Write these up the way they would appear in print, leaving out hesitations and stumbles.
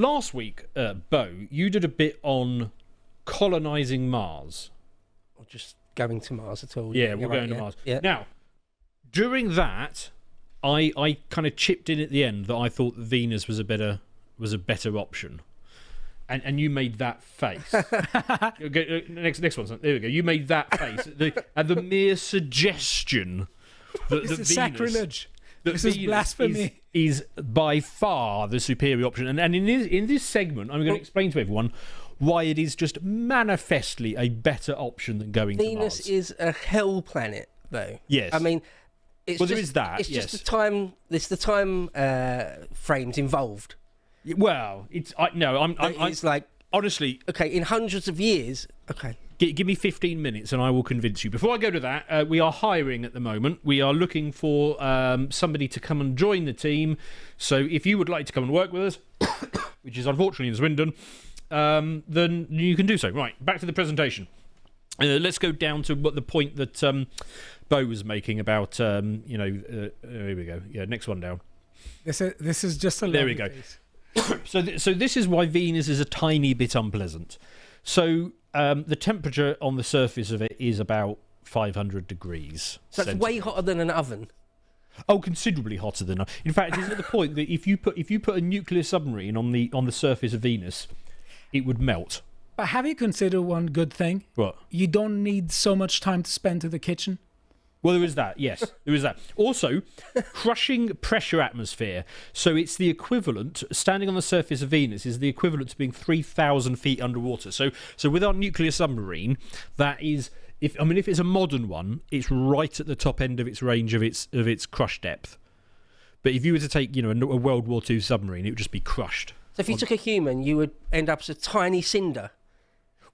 last week, Bo, you did a bit on colonising Mars. Or just going to Mars at all. Yeah, we're going to Mars. Yeah. Now, during that, I kind of chipped in at the end that I thought Venus was a better option. And you made that face. Okay, next one. There we go. You made that face. And the mere suggestion that This is Venus, sacrilege. This is Venus blasphemy. is by far the superior option. And in this segment, I'm going to explain to everyone why it is just manifestly a better option than going to Mars. Venus is a hell planet, though. Yes. I mean, it's there is that. It's yes. just the time. It's the time frames involved. Well, it's like honestly. Okay, in hundreds of years. Okay. Give me 15 minutes and I will convince you. Before I go to that, we are hiring at the moment. We are looking for somebody to come and join the team. So if you would like to come and work with us, which is unfortunately in Swindon, then you can do so. Right, back to the presentation. Let's go down to what the point that Bo was making about, here we go. Yeah, next one down. This is just a there we lovely go. face. So this is why Venus is a tiny bit unpleasant. So the temperature on the surface of it is about 500 degrees. So that's way hotter than an oven. Oh, considerably hotter than. In fact, it's at the point that if you put a nuclear submarine on the surface of Venus, it would melt. But have you considered one good thing? What? You don't need so much time to spend to the kitchen. Well, there is that, yes. There is that. Also, crushing pressure atmosphere. So it's the equivalent, standing on the surface of Venus is the equivalent to being 3,000 feet underwater. So with our nuclear submarine, that is, if it's a modern one, it's right at the top end of its range of its crush depth. But if you were to take, a World War II submarine, it would just be crushed. So if you took a human, you would end up as a tiny cinder.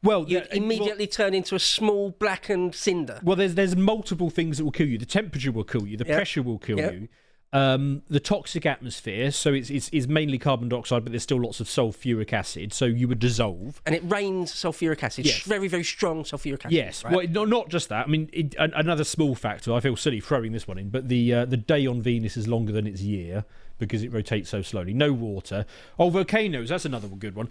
Well, you immediately turn into a small blackened cinder. Well, there's multiple things that will kill you. The temperature will kill you. The pressure will kill you. The toxic atmosphere. So it's mainly carbon dioxide, but there's still lots of sulfuric acid. So you would dissolve. And it rains sulfuric acid. Yes. Very, very strong sulfuric acid. Yes. Right? Well, not just that. I mean, another small factor. I feel silly throwing this one in, but the day on Venus is longer than its year because it rotates so slowly. No water. Oh, volcanoes. That's another good one.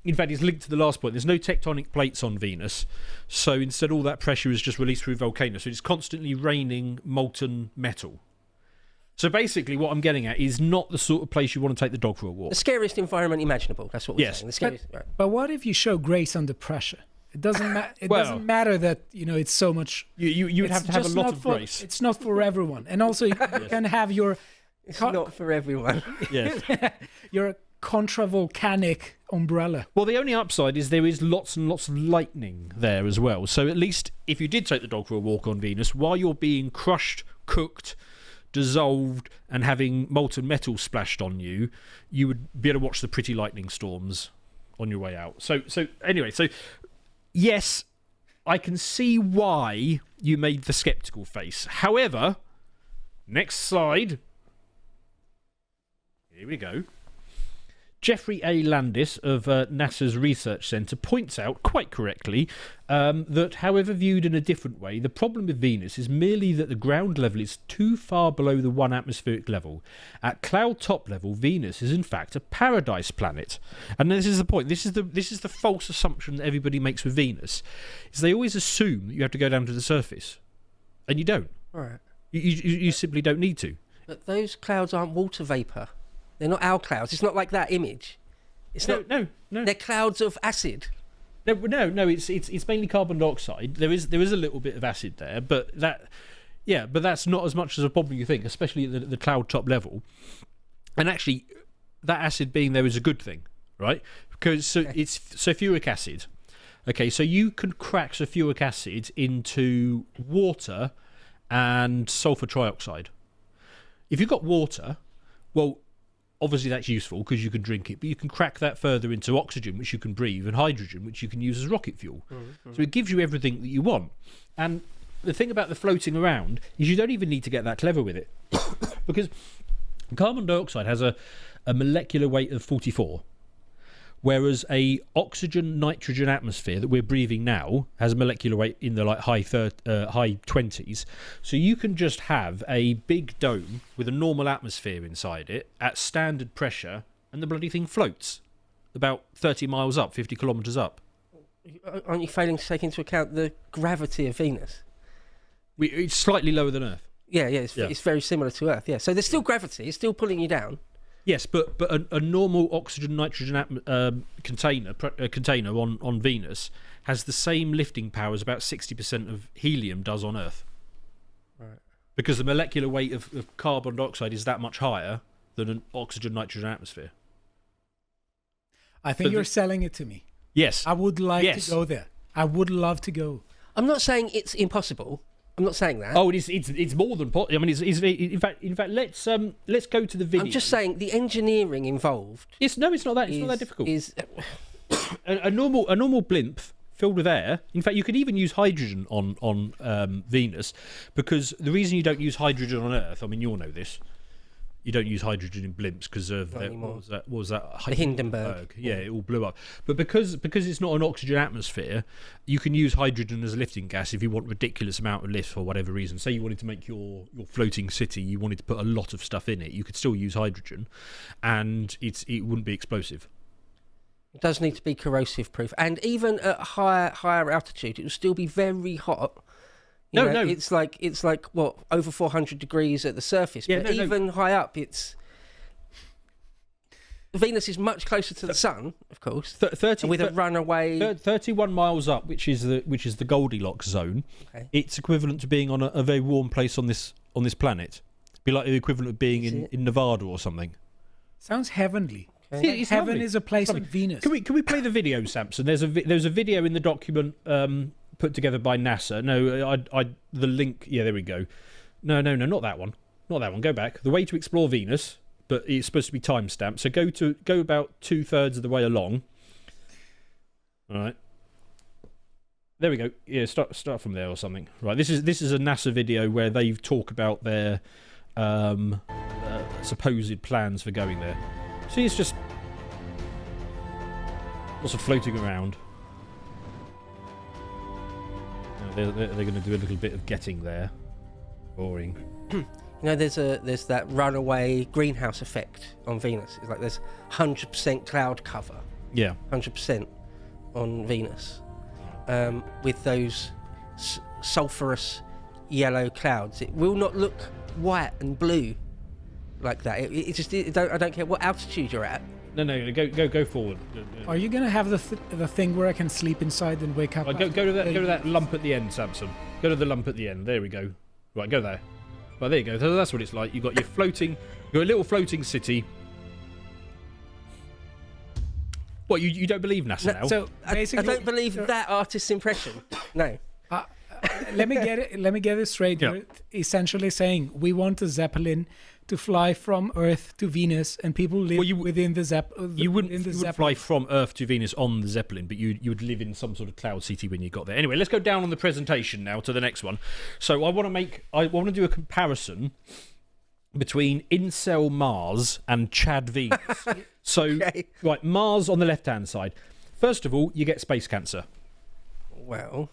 In fact, it's linked to the last point. There's no tectonic plates on Venus. So instead, all that pressure is just released through volcanoes. So it's constantly raining molten metal. So basically, what I'm getting at is not the sort of place you want to take the dog for a walk. The scariest environment imaginable. That's what we're saying. The scariest, right. But what if you show grace under pressure? It doesn't doesn't matter that it's so much. You would have to have a lot of grace. It's not for everyone, and also you can have your. It's not for everyone. Yes. Your contravolcanic umbrella. Well, the only upside is there is lots and lots of lightning there as well. So at least if you did take the dog for a walk on Venus, while you're being crushed, cooked, dissolved, and having molten metal splashed on you, you would be able to watch the pretty lightning storms on your way out. So anyway, yes, I can see why you made the skeptical face. However, next slide. Here we go. Jeffrey A. Landis of NASA's Research Centre points out, quite correctly, that however viewed in a different way, the problem with Venus is merely that the ground level is too far below the 1 atmospheric level. At cloud top level, Venus is in fact a paradise planet. And this is the point. This is the false assumption that everybody makes with Venus, is they always assume that you have to go down to the surface. And you don't. All right. You simply don't need to. But those clouds aren't water vapour. They're not our clouds. It's not like that image. It's not. No. They're clouds of acid. No. It's mainly carbon dioxide. There is a little bit of acid there, but that's not as much as a problem you think, especially at the cloud top level. And actually, that acid being there is a good thing, right? Because it's sulfuric acid. Okay, so you can crack sulfuric acid into water and sulfur trioxide. If you've got water, well, obviously that's useful because you can drink it, but you can crack that further into oxygen, which you can breathe, and hydrogen, which you can use as rocket fuel. So it gives you everything that you want. And the thing about the floating around is you don't even need to get that clever with it because carbon dioxide has a molecular weight of 44, whereas a oxygen nitrogen atmosphere that we're breathing now has a molecular weight in the high 20s. So you can just have a big dome with a normal atmosphere inside it at standard pressure and the bloody thing floats about 30 miles up, 50 kilometres up. Aren't you failing to take into account the gravity of Venus? It's slightly lower than Earth. Yeah, it's very similar to Earth. Yeah, so there's still gravity. It's still pulling you down. Yes, but a normal oxygen nitrogen container on Venus has the same lifting power as about 60% of helium does on Earth. Right. Because the molecular weight of carbon dioxide is that much higher than an oxygen nitrogen atmosphere. I think you're selling it to me. Yes. I would like to go there. I would love to go. I'm not saying it's impossible. I'm not saying that. Oh, it's more than possible. I mean, in fact, let's go to the video. I'm just saying the engineering involved. It's not that. It's not that difficult. Is a normal blimp filled with air. In fact, you could even use hydrogen on Venus, because the reason you don't use hydrogen on Earth, I mean, you all know this. You don't use hydrogen in blimps because of what was that? The Hindenburg. Yeah, it all blew up. But because it's not an oxygen atmosphere, you can use hydrogen as a lifting gas if you want ridiculous amount of lift for whatever reason. Say you wanted to make your floating city, you wanted to put a lot of stuff in it, you could still use hydrogen, and it wouldn't be explosive. It does need to be corrosive proof, and even at higher altitude, it will still be very hot. No, it's like what, over 400 degrees at the surface. Yeah, but even high up, Venus is much closer to the sun, of course. 30 with a runaway 31 miles up, which is the Goldilocks zone. Okay. It's equivalent to being on a very warm place on this planet. It'd be like the equivalent of being in Nevada or something. Sounds heavenly. Okay. Yeah, Heaven lovely. is a place on Venus. Can we play the video, Samson? There's a video in the document put together by NASA. No, the link. Yeah, there we go. No, not that one. Not that one. Go back. The way to explore Venus, but it's supposed to be timestamped. So go about 2/3 of the way along. All right. There we go. Yeah, start from there or something. Right. This is a NASA video where they talk about their supposed plans for going there. See, it's just lots of floating around. They're going to do a little bit of getting there. Boring. there's that runaway greenhouse effect on Venus. It's like there's 100% cloud cover. Yeah. 100% on Venus, with those sulphurous yellow clouds. It will not look white and blue like that. I don't care what altitude you're at. No, go forward. Are you gonna have the thing where I can sleep inside and wake up? Right, go to that lump at the end, Samson. Go to the lump at the end. There we go. Right, go there. Right, there you go. So that's what it's like. You've got your little floating city. What, you don't believe NASA now? So I don't believe that artist's impression. No. Let me get it straight. Yeah. You're essentially saying we want a Zeppelin to fly from Earth to Venus, and people live within the Zeppelin. You wouldn't fly from Earth to Venus on the Zeppelin, but you would live in some sort of cloud city when you got there. Anyway, let's go down on the presentation now to the next one. So I want to do a comparison between Incel Mars and Chad Venus. So Okay. Right, Mars on the left-hand side. First of all, you get space cancer. Well,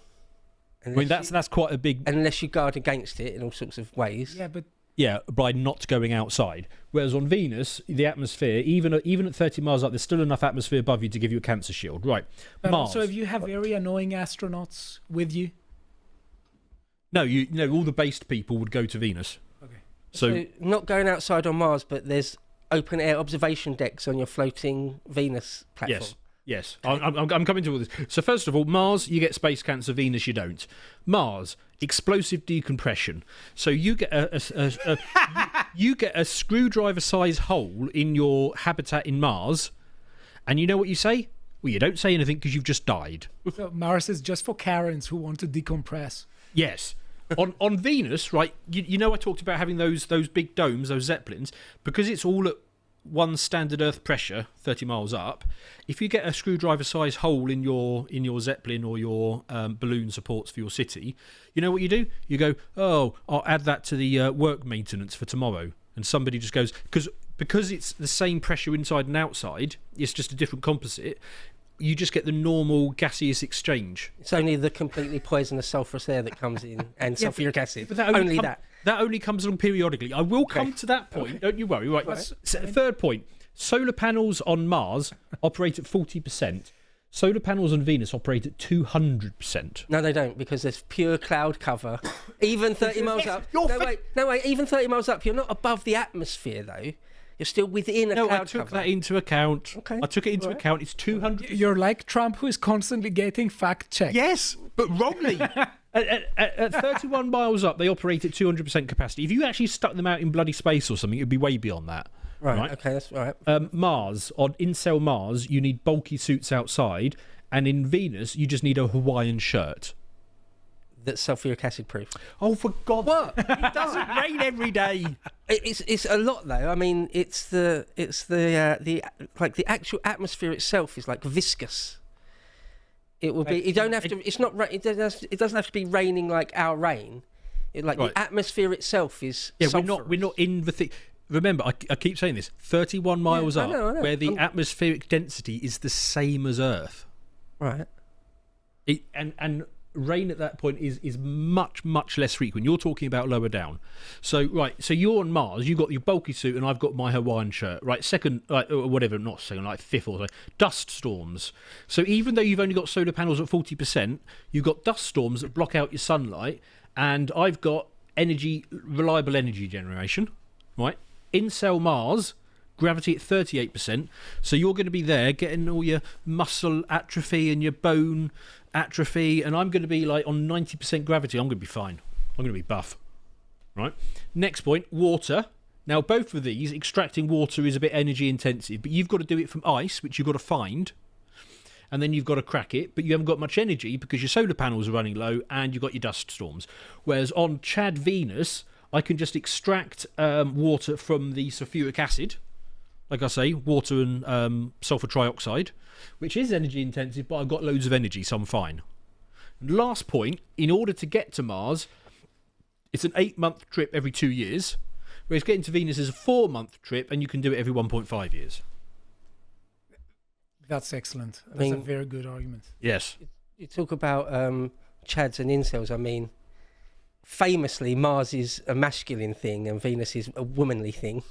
I mean, that's quite a big... unless you guard against it in all sorts of ways. Yeah, but Yeah, by not going outside. Whereas on Venus, the atmosphere, even at 30 miles up, there's still enough atmosphere above you to give you a cancer shield. Right. but Mars. also if you have very annoying astronauts with you. No, all the based people would go to Venus. Okay. So not going outside on Mars, but there's open air observation decks on your floating Venus platform. Yes. I'm coming to all this. So first of all, Mars, you get space cancer. Venus, you don't. Mars, explosive decompression. So you get you get a screwdriver-sized hole in your habitat in Mars, and you know what you say? Well, you don't say anything because you've just died. So Mars is just for Karens who want to decompress. Yes. on Venus, right? You know I talked about having those big domes, those Zeppelins, because it's all at one standard Earth pressure, 30 miles up. If you get a screwdriver-sized hole in your Zeppelin or your balloon supports for your city, you know what you do? You go, oh, I'll add that to the work maintenance for tomorrow, and somebody just goes because it's the same pressure inside and outside. It's just a different composite. You just get the normal gaseous exchange. It's only the completely poisonous sulphurous air that comes in, and sulfuric acid. But that only comes along periodically. I will come to that point. Don't you worry. Right. Third point. Solar panels on Mars operate at 40%. Solar panels on Venus operate at 200%. No, they don't, because there's pure cloud cover. Even 30 miles up. No, wait. Even 30 miles up, you're not above the atmosphere, though. You're still within a cloud cover. I took that into account. Okay. I took it into account. It's 200. You're like Trump, who is constantly getting fact checked. Yes, but wrongly. At 31 miles up, they operate at 200% capacity. If you actually stuck them out in bloody space or something, it'd be way beyond that. Right. Okay, that's all right. Mars, on in-cell Mars, you need bulky suits outside, and in Venus, you just need a Hawaiian shirt. That's sulfuric acid proof. Oh, for God! What? It doesn't rain every day. It's a lot though. I mean, it's the actual atmosphere itself is like viscous. It will be. You don't have to. It's not. It doesn't have to be raining like our rain. The atmosphere itself is. Yeah, sulfurous. we're not in the thing. Remember, I keep saying this. 31 miles up, I know. where the atmospheric density is the same as Earth. Right. And rain at that point is much less frequent. You're talking about lower down. So you're on Mars, you've got your bulky suit and I've got my Hawaiian shirt. Right, second, fifth or so, dust storms. So even though you've only got solar panels at 40%, you've got dust storms that block out your sunlight, and I've got reliable energy generation. Right, in-cell Mars, gravity at 38%. So you're going to be there getting all your muscle atrophy and your bone atrophy, and I'm going to be like on 90% gravity. I'm going to be fine. I'm going to be buff. Right. Next point, water. Now, both of these, extracting water is a bit energy intensive, but you've got to do it from ice, which you've got to find, and then you've got to crack it, but you haven't got much energy because your solar panels are running low and you've got your dust storms. Whereas on Chad Venus, I can just extract water from the sulfuric acid, like I say, water and sulfur trioxide, which is energy intensive, but I've got loads of energy, so I'm fine. And last point, in order to get to Mars, it's an 8-month trip every 2 years, whereas getting to Venus is a 4-month trip, and you can do it every 1.5 years. That's excellent. That's a very good argument. Yes. You talk about chads and incels. I mean, famously, Mars is a masculine thing and Venus is a womanly thing.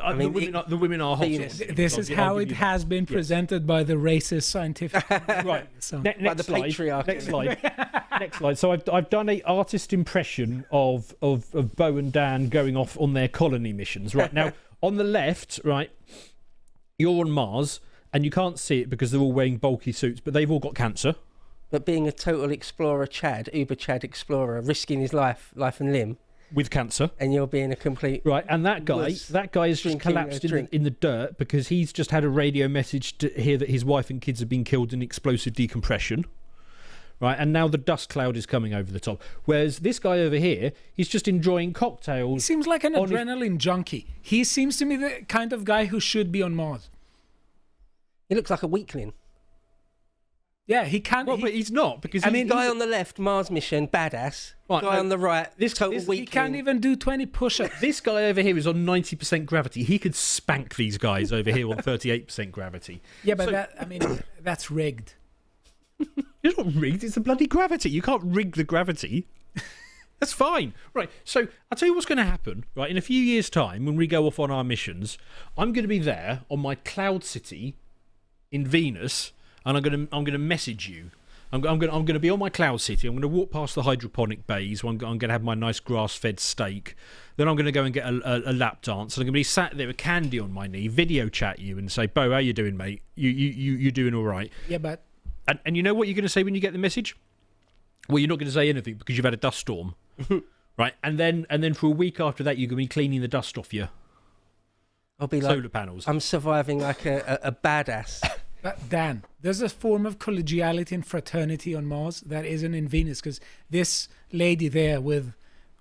I mean, the women are hot. This is how it has been presented by the racist scientific. Right. So. Next slide. So I've done an artist impression of Bo and Dan going off on their colony missions. Right now, on the left, right, you're on Mars, and you can't see it because they're all wearing bulky suits, but they've all got cancer. But being a total explorer Chad, Uber Chad explorer, risking his life and limb. With cancer. And you're being a complete... Right, and that guy has just collapsed in the dirt because he's just had a radio message to hear that his wife and kids have been killed in explosive decompression. Right, and now the dust cloud is coming over the top. Whereas this guy over here, he's just enjoying cocktails. He seems like an adrenaline junkie. He seems to me the kind of guy who should be on Mars. He looks like a weakling. Yeah, he can't. Well, but he's not because the guy on the left, Mars mission, badass. Right, guy on the right, this total weakling. He can't even do 20 push-ups. This guy over here is on 90% gravity. He could spank these guys over here on 38% gravity. Yeah, but that's rigged. It's not rigged. It's the bloody gravity. You can't rig the gravity. That's fine. Right, so I'll tell you what's going to happen. Right, in a few years' time, when we go off on our missions, I'm going to be there on my cloud city in Venus, and I'm going to message you. I'm going to be on my cloud city. I'm going to walk past the hydroponic bays. I'm going to have my nice grass-fed steak. Then I'm going to go and get a lap dance. And I'm going to be sat there with candy on my knee, video chat you, and say, "Bo, how you doing, mate? You doing all right?" Yeah, but and you know what you're going to say when you get the message? Well, you're not going to say anything because you've had a dust storm, right? And then for a week after that, you're going to be cleaning the dust off your solar panels. I'm surviving like a badass. But Dan, there's a form of collegiality and fraternity on Mars that isn't in Venus, because this lady there with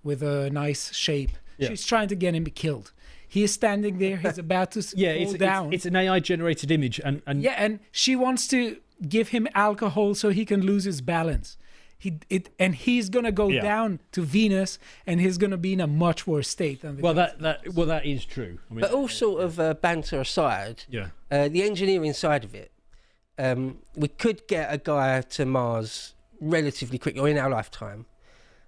a nice shape, she's trying to get him killed. He is standing there. He's about to fall down. It's an AI-generated image, and she wants to give him alcohol so he can lose his balance. He's gonna go down to Venus, and he's gonna be in a much worse state than that is true. I mean, but all sort of banter aside, the engineering side of it, we could get a guy to Mars relatively quickly, or in our lifetime.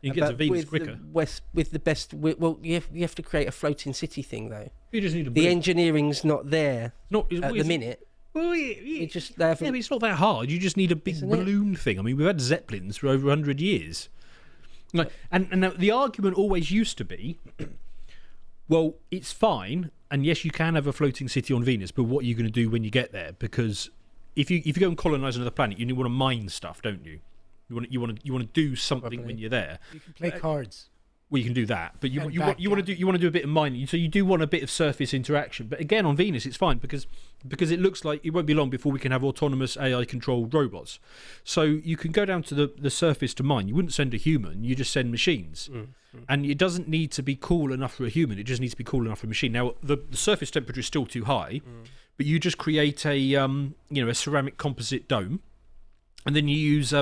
You can get to Venus quicker. With the best, well, you have to create a floating city thing though. You just need a The balloon. engineering's not there Not at the minute. Well, It just they yeah, haven't. but it's not that hard. You just need a big Isn't it? balloon thing. I mean, we've had Zeppelins for over 100 years. Like, and now the argument always used to be, well, it's fine, and yes, you can have a floating city on Venus, but what are you going to do when you get there? Because if you go and colonize another planet, you want to mine stuff, don't you? You want to do something Probably. when you're there. You can play cards. Well, you can do that, but you And want to do a bit of mining. So you do want a bit of surface interaction. But again, on Venus, it's fine because it looks like it won't be long before we can have autonomous AI-controlled robots. So you can go down to the surface to mine. You wouldn't send a human; you just send machines. And it doesn't need to be cool enough for a human. It just needs to be cool enough for a machine. Now, the surface temperature is still too high, but you just create a a ceramic composite dome. And then you use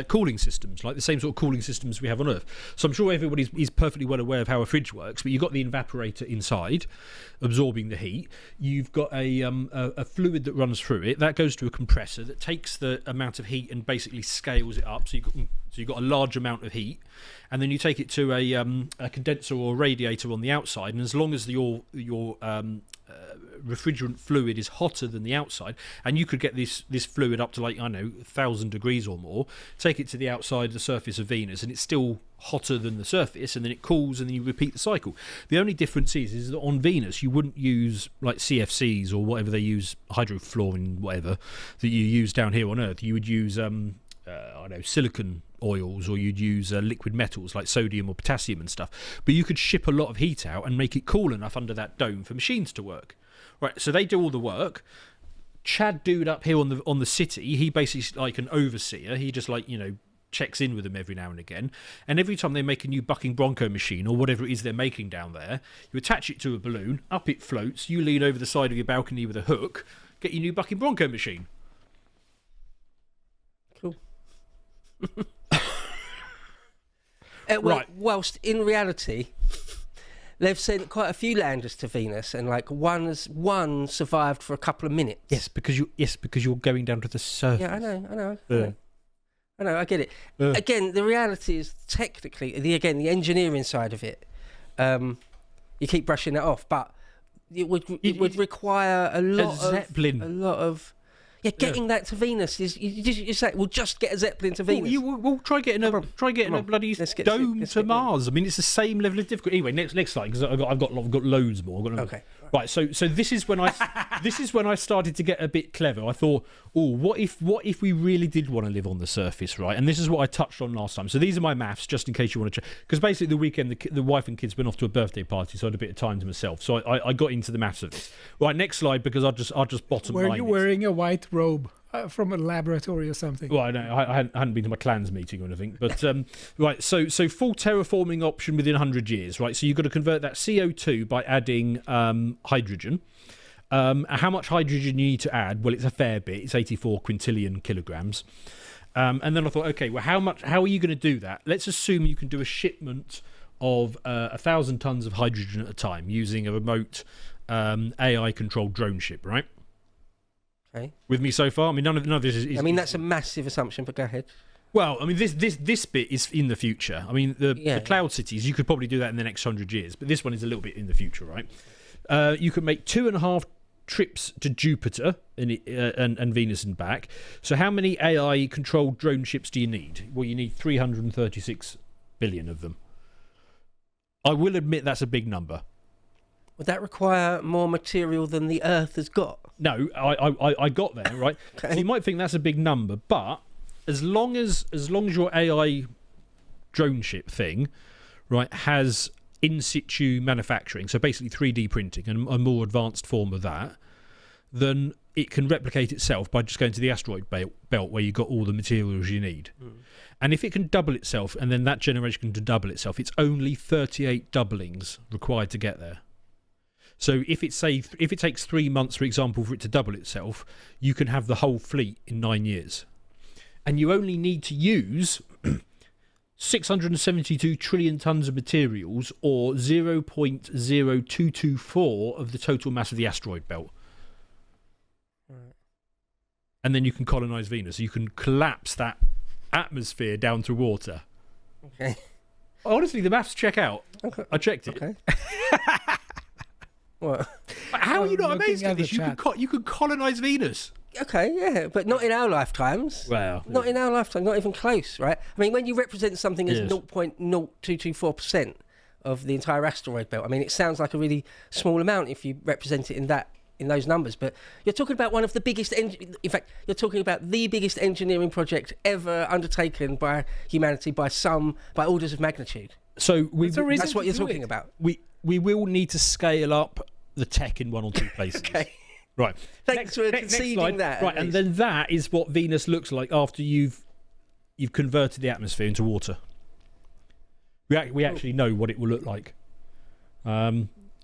cooling systems, like the same sort of cooling systems we have on Earth. So I'm sure everybody is perfectly well aware of how a fridge works, but you've got the evaporator inside, absorbing the heat. You've got a fluid that runs through it. That goes to a compressor that takes the amount of heat and basically scales it up. So you've got a large amount of heat. And then you take it to a condenser or a radiator on the outside. And as long as your refrigerant fluid is hotter than the outside, and you could get this fluid up to 1,000 degrees or more, take it to the outside, the surface of Venus, and it's still hotter than the surface, and then it cools, and then you repeat the cycle. The only difference is that on Venus you wouldn't use like CFCs or whatever they use, hydrofluorine, whatever that you use down here on Earth. You would use silicon oils, or you'd use liquid metals like sodium or potassium and stuff. But you could ship a lot of heat out and make it cool enough under that dome for machines to work. Right, so they do all the work. Chad dude up here on the city, he basically is like an overseer. He just checks in with them every now and again. And every time they make a new bucking bronco machine or whatever it is they're making down there, you attach it to a balloon, up it floats, you lean over the side of your balcony with a hook, get your new bucking bronco machine. Cool. Right. Whilst in reality, they've sent quite a few landers to Venus, and one survived for a couple of minutes. Yes, because you're going down to the surface. Yeah, I know. I get it. Again, the reality is technically the engineering side of it. You keep brushing that off, but it would require a lot of. Yeah, getting that to Venus is you say we'll just get a Zeppelin to Venus. We'll try getting a bloody dome to Mars. I mean, it's the same level of difficulty. Anyway, next slide, because I've got loads more. Okay. Right. So this is when I started to get a bit clever. I thought, what if we really did want to live on the surface, right? And this is what I touched on last time. So these are my maths, just in case you want to check. Because basically the weekend the wife and kids went off to a birthday party, so I had a bit of time to myself. So I got into the maths of this. Right. Next slide, because I'll just bottom line. Were you wearing a white robe from a laboratory or something? Well, I hadn't been to my clans meeting or anything, but right. So full terraforming option within 100 years, right? So you've got to convert that CO2 by adding hydrogen. How much hydrogen you need to add? Well, it's a fair bit. It's 84 quintillion kilograms. And then I thought, okay, well, how are you going to do that? Let's assume you can do a shipment of 1,000 tons of hydrogen at a time using a remote AI-controlled drone ship, right? Okay. With me so far? I mean, none of this is. I mean, that's a massive assumption, but go ahead. Well, I mean, this bit is in the future. I mean, the cloud cities, you could probably do that in the next 100 years, but this one is a little bit in the future, right? You could make 2.5 trips to Jupiter and Venus and back. So how many AI-controlled drone ships do you need? Well, you need 336 billion of them. I will admit that's a big number. Would that require more material than the Earth has got? No, I got there, right? Okay. So you might think that's a big number, but as long as your AI drone ship thing, right, has in situ manufacturing, so basically 3D printing and a more advanced form of that, then it can replicate itself by just going to the asteroid belt where you've got all the materials you need. And if it can double itself, and then that generation can double itself, it's only 38 doublings required to get there. So if it takes 3 months, for example, for it to double itself, you can have the whole fleet in 9 years. And you only need to use 672 trillion tons of materials, or 0.0224 of the total mass of the asteroid belt. Right. And then you can colonize Venus. You can collapse that atmosphere down to water. Okay. honestly, the maths check out. Okay. I checked it. Okay. What? How are you not Looking amazed at at the this? chat. You could colonize Venus. Okay, yeah, but not in our lifetimes. Wow. Not in our lifetime, not even close, right? I mean, when you represent something as Yes. 0.0224% of the entire asteroid belt, I mean, it sounds like a really small amount if you represent it in those numbers. But you're talking about one of the biggest, in fact, you're talking about the biggest engineering project ever undertaken by humanity by orders of magnitude. So That's what you're talking about. we will need to scale up the tech in one or two places. Okay. Right. Thanks for conceding slide. that. Right, and then that is what Venus looks like after you've converted the atmosphere into water. We actually know what it will look like.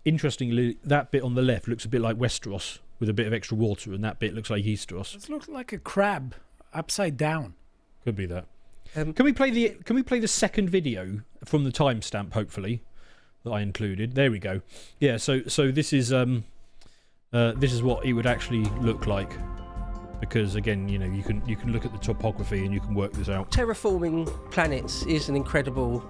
Interestingly, that bit on the left looks a bit like Westeros with a bit of extra water, and that bit looks like Easteros. This looks like a crab upside down. Could be that. Can we play the second video from the timestamp? Hopefully, that I included. There we go. Yeah. So this is what it would actually look like, because again, you know, you can look at the topography and you can work this out. Terraforming planets is an incredible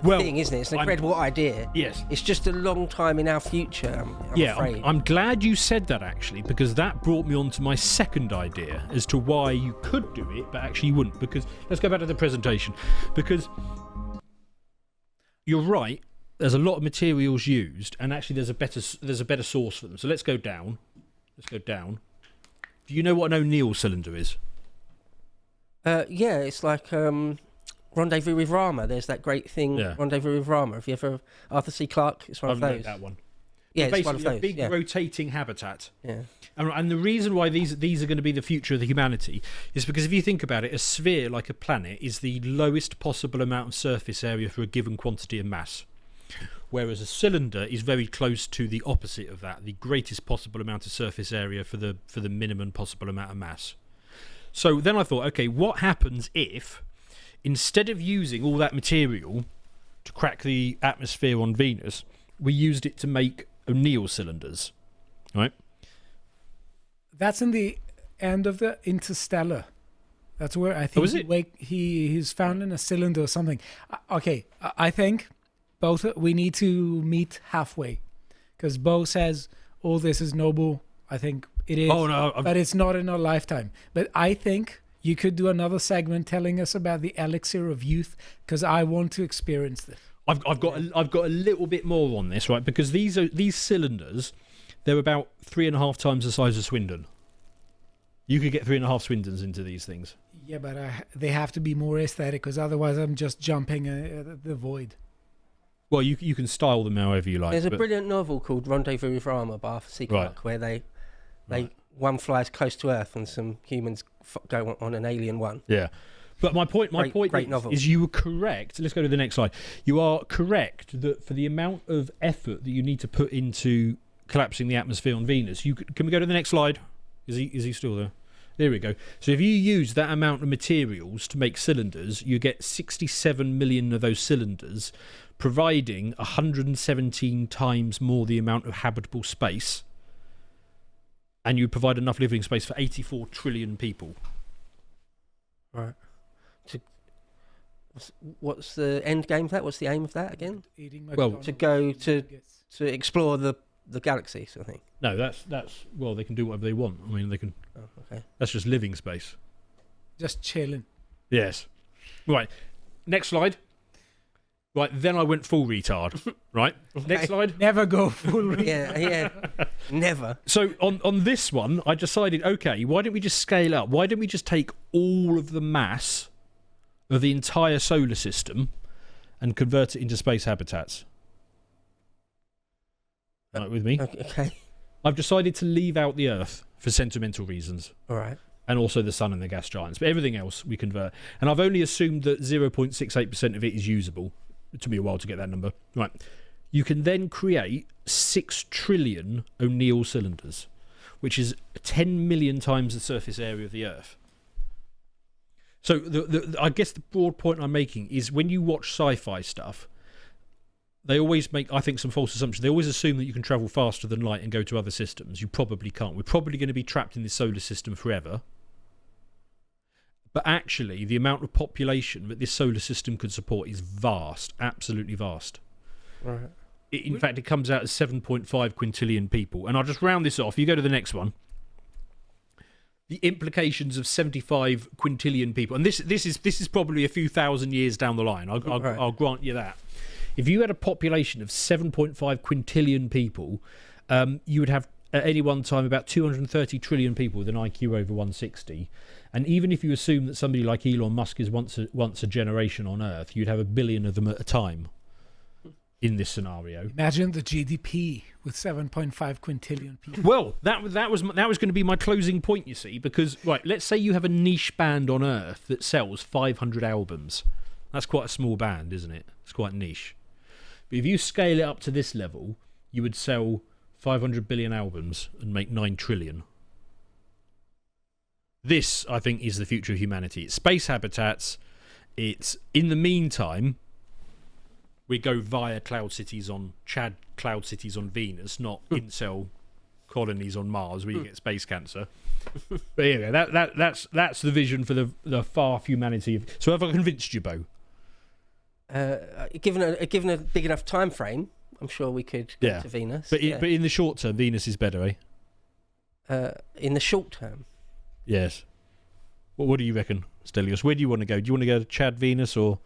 thing, isn't it? It's an incredible idea. Yes. It's just a long time in our future, I'm afraid. I'm glad you said that, actually, because that brought me on to my second idea as to why you could do it, but actually you wouldn't. Because let's go back to the presentation. Because you're right. There's a lot of materials used, and actually there's a better source for them. So let's go down. Do you know what an O'Neill cylinder is? Yeah, it's like Rendezvous with Rama. There's that great thing, Yeah. Rendezvous with Rama. Have you ever Arthur C. Clarke? It's one I've of known those. that one. Yeah, But it's one of basically those. a big yeah. rotating habitat. Yeah. And the reason why these are going to be the future of the humanity is because if you think about it, a sphere like a planet is the lowest possible amount of surface area for a given quantity of mass. Whereas a cylinder is very close to the opposite of that, the greatest possible amount of surface area for the minimum possible amount of mass. So then I thought, okay, what happens if, instead of using all that material to crack the atmosphere on Venus, we used it to make O'Neill cylinders, right? That's in the end of the Interstellar. That's where I think is it? he's found in a cylinder or something. Okay, I think both we need to meet halfway, because Bo says all this is noble. I think it is. Oh no, but it's not in our lifetime. But I think you could do another segment telling us about the elixir of youth, because I want to experience this. I've got a little bit more on this, right? Because these cylinders, they're about 3.5 times the size of Swindon. You could get 3.5 Swindons into these things. Yeah, but they have to be more aesthetic, because otherwise I'm just jumping the void. Well, you can style them however you like. There's a brilliant novel called Rendezvous with Rama by Arthur C. Clarke, where one flies close to Earth and some humans go on an alien one. Yeah. But my point is you were correct. Let's go to the next slide. You are correct that for the amount of effort that you need to put into collapsing the atmosphere on Venus, can we go to the next slide? Is he still there? There we go. So if you use that amount of materials to make cylinders, you get 67 million of those cylinders, providing 117 times more the amount of habitable space, and you provide enough living space for 84 trillion people. Right. What's the end game of that? What's the aim of that again? To go to explore the galaxy, sort of thing. No, that's well, they can do whatever they want. I mean, they can. Oh, okay. That's just living space. Just chilling. Yes. Right. Next slide. Right. Then I went full retard. Right. Okay. Next slide. Never go full retard. Yeah. Never. So on this one, I decided, okay, why don't we just scale up? Why don't we just take all of the mass of the entire solar system and convert it into space habitats? Right with me? Okay. I've decided to leave out the Earth for sentimental reasons. All right. And also the sun and the gas giants. But everything else we convert. And I've only assumed that 0.68% of it is usable. It took me a while to get that number. Right. You can then create 6 trillion O'Neill cylinders, which is 10 million times the surface area of the Earth. So I guess the broad point I'm making is when you watch sci-fi stuff, they always make, I think, some false assumptions. They always assume that you can travel faster than light and go to other systems. You probably can't. We're probably going to be trapped in this solar system forever. But actually, the amount of population that this solar system could support is vast, absolutely vast. Right. In fact, it comes out as 7.5 quintillion people. And I'll just round this off. You go to the next one. The implications of 75 quintillion people, and this is probably a few thousand years down the line. I'll grant you that. If you had a population of 7.5 quintillion people, you would have at any one time about 230 trillion people with an IQ over 160. And even if you assume that somebody like Elon Musk is once a generation on Earth, you'd have 1 billion of them at a time in this scenario. Imagine the GDP with 7.5 quintillion people. Well, that was going to be my closing point, you see, because right, let's say you have a niche band on Earth that sells 500 albums. That's quite a small band, isn't it? It's quite niche. But if you scale it up to this level, you would sell 500 billion albums and make 9 trillion. This, I think, is the future of humanity. It's space habitats. It's, in the meantime, we go via cloud cities on cloud cities on Venus, not incel colonies on Mars where you get space cancer. But anyway, that's the vision for the far humanity. So have I convinced you, Bo? Given a big enough time frame, I'm sure we could go to Venus. But in the short term, Venus is better, eh? In the short term. Yes. What do you reckon, Stelios? Where do you want to go? Do you want to go to Chad Venus or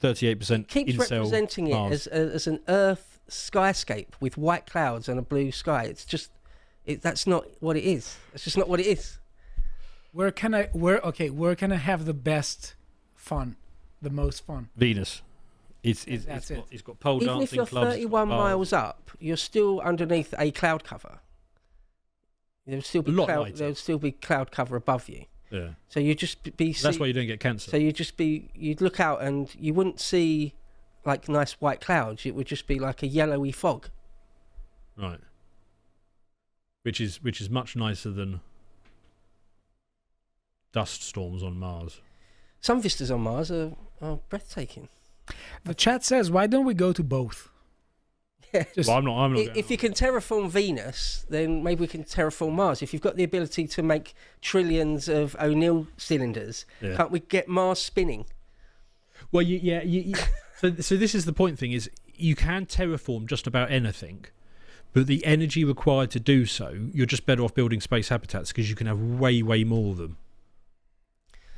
38% Keeps incel representing Mars? it as an Earth skyscape with white clouds and a blue sky. It's just that's not what it is. It's just not what it is. Where can I have the best fun, the most fun? Venus. It's got pole dancing Even if you're clubs. 31 miles up, you're still underneath a cloud cover. There'll still be cloud cover above you. Yeah. So you'd just be. That's why you don't get cancer. So you'd look out and you wouldn't see like nice white clouds. It would just be like a yellowy fog. Right. Which is much nicer than dust storms on Mars. Some vistas on Mars are breathtaking. The chat says, why don't we go to both? Yeah. Well, I'm not. If you can terraform Venus, then maybe we can terraform Mars. If you've got the ability to make trillions of O'Neill cylinders, can't we get Mars spinning? Well, so this is the point thing, is you can terraform just about anything, but the energy required to do so, you're just better off building space habitats because you can have way, way more of them.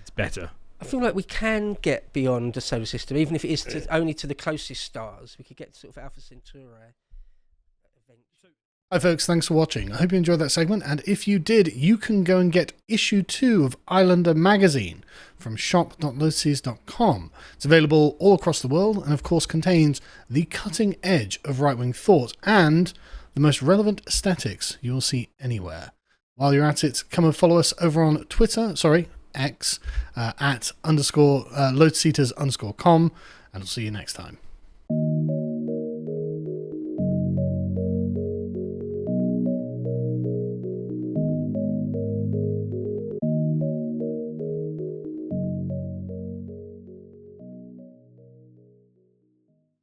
It's better. I feel like we can get beyond the solar system, even if it is only to the closest stars. We could get to sort of Alpha Centauri. Hi folks, thanks for watching. I hope you enjoyed that segment, and if you did, you can go and get issue 2 of Islander magazine from shop.lotus.com. It's available all across the world and of course contains the cutting edge of right-wing thought and the most relevant aesthetics you'll see anywhere. While you're at it, come and follow us over on Twitter, X, at _Lotus_com, and I'll see you next time.